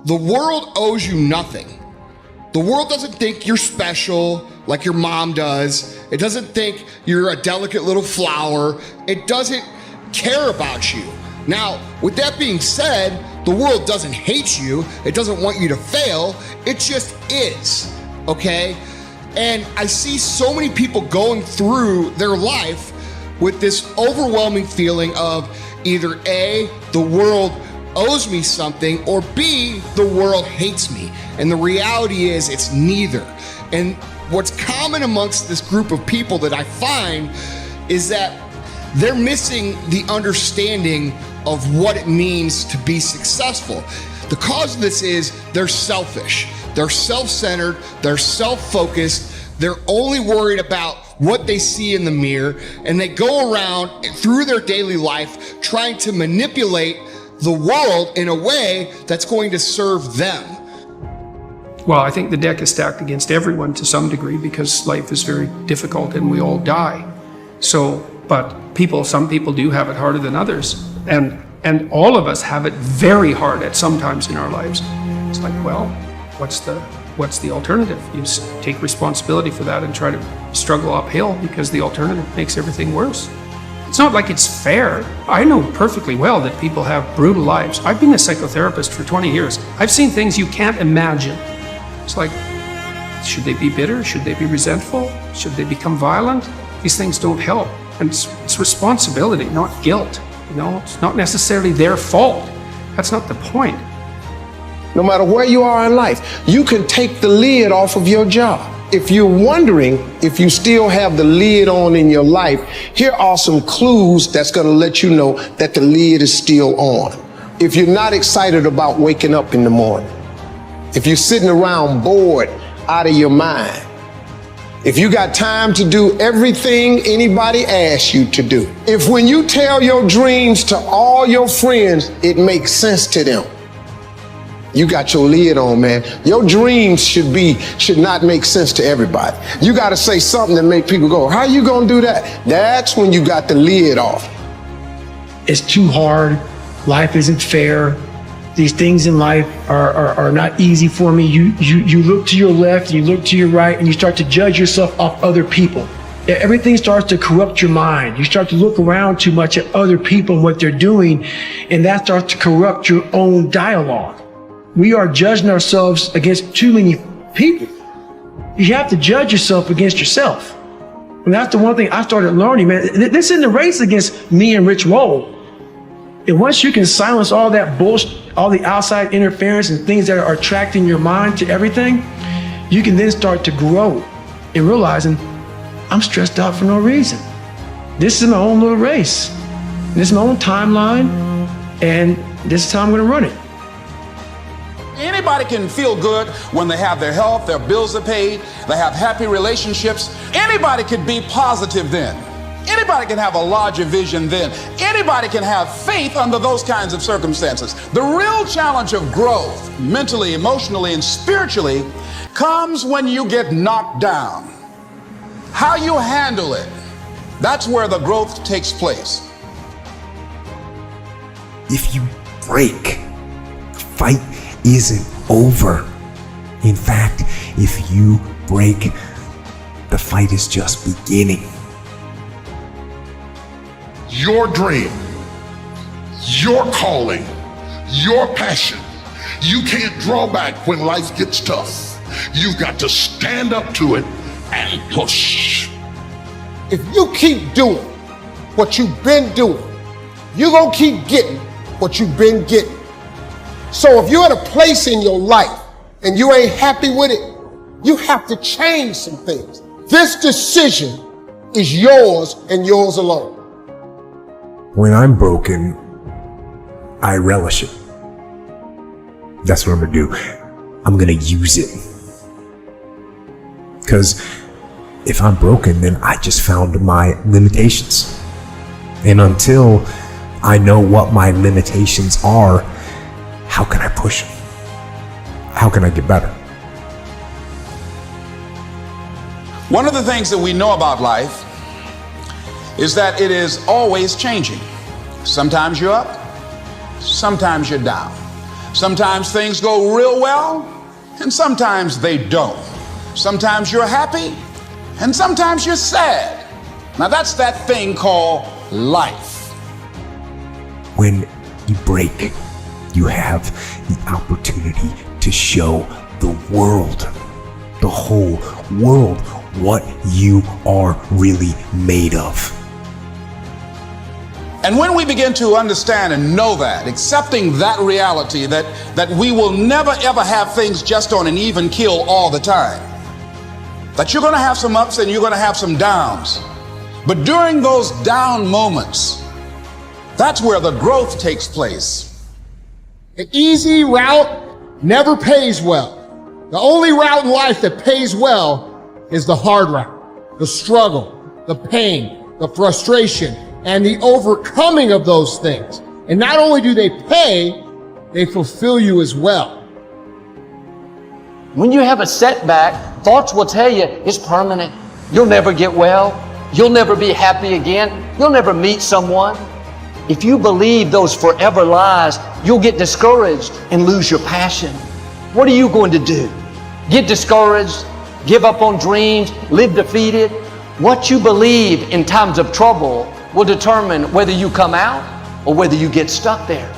The world owes you nothing. The world doesn't think you're special like your mom does. It doesn't think you're a delicate little flower. It doesn't care about you. Now, with that being said, the world doesn't hate you. It doesn't want you to fail. It just is, okay? And I see so many people going through their life with this overwhelming feeling of either A, the world owes me something, or B, the world hates me. And the reality is it's neither. And what's common amongst this group of people that I find is that they're missing the understanding of what it means to be successful. The cause of this is they're selfish. They're self-centered, they're self-focused, they're only worried about what they see in the mirror, and they go around through their daily life trying to manipulate the world in a way that's going to serve them. Well, I think the deck is stacked against everyone to some degree because life is very difficult and we all die. But some people do have it harder than others. And all of us have it very hard at some times in our lives. It's like, well, what's the alternative? You just take responsibility for that and try to struggle uphill because the alternative makes everything worse. It's not like it's fair. I know perfectly well that people have brutal lives. I've been a psychotherapist for 20 years. I've seen things you can't imagine. It's like, should they be bitter? Should they be resentful? Should they become violent? These things don't help. And it's responsibility, not guilt. It's not necessarily their fault. That's not the point. No matter where you are in life, you can take the lid off of your job. If you're wondering if you still have the lid on in your life, here are some clues that's going to let you know that the lid is still on. If you're not excited about waking up in the morning, if you're sitting around bored out of your mind, if you got time to do everything anybody asks you to do, if when you tell your dreams to all your friends, it makes sense to them, you got your lid on, man. Your dreams should not make sense to everybody. You got to say something that make people go, how you gonna do that? That's when you got the lid off. It's too hard. Life isn't fair. These things in life are not easy for me. You look to your left, and you look to your right, and you start to judge yourself off other people. Everything starts to corrupt your mind. You start to look around too much at other people and what they're doing, and that starts to corrupt your own dialogue. We are judging ourselves against too many people. You have to judge yourself against yourself. And that's the one thing I started learning, man. This isn't a race against me and Rich Roll. And once you can silence all that bullshit, all the outside interference and things that are attracting your mind to everything, you can then start to grow in realizing I'm stressed out for no reason. This is my own little race. This is my own timeline, and this is how I'm gonna run it. Anybody can feel good when they have their health, their bills are paid, they have happy relationships. Anybody can be positive then. Anybody can have a larger vision then. Anybody can have faith under those kinds of circumstances. The real challenge of growth, mentally, emotionally, and spiritually, comes when you get knocked down. How you handle it, that's where the growth takes place. If you break, the fight isn't over. In fact, if you break, the fight is just beginning. Your dream, your calling, your passion. You can't draw back when life gets tough. You've got to stand up to it and push. If you keep doing what you've been doing, you're gonna keep getting what you've been getting. So if you're at a place in your life and you ain't happy with it, you have to change some things. This decision is yours and yours alone. When I'm broken, I relish it. That's what I'm gonna do. I'm gonna use it. Because if I'm broken, then I just found my limitations. And until I know what my limitations are, how can I push them? How can I get better? One of the things that we know about life is that it is always changing. Sometimes you're up, sometimes you're down. Sometimes things go real well, and sometimes they don't. Sometimes you're happy, and sometimes you're sad. Now that's that thing called life. When you break, you have the opportunity to show the world, the whole world, what you are really made of. And when we begin to understand and know that, accepting that reality that we will never ever have things just on an even keel all the time, that you're going to have some ups and you're going to have some downs, but during those down moments, that's where the growth takes place. The easy route never pays well. The only route in life that pays well is the hard route, the struggle, the pain, the frustration, and the overcoming of those things. And not only do they pay, they fulfill you as well. When you have a setback, thoughts will tell you it's permanent. You'll never get well. You'll never be happy again. You'll never meet someone. If you believe those forever lies, you'll get discouraged and lose your passion. What are you going to do? Get discouraged, give up on dreams, live defeated? What you believe in times of trouble will determine whether you come out or whether you get stuck there.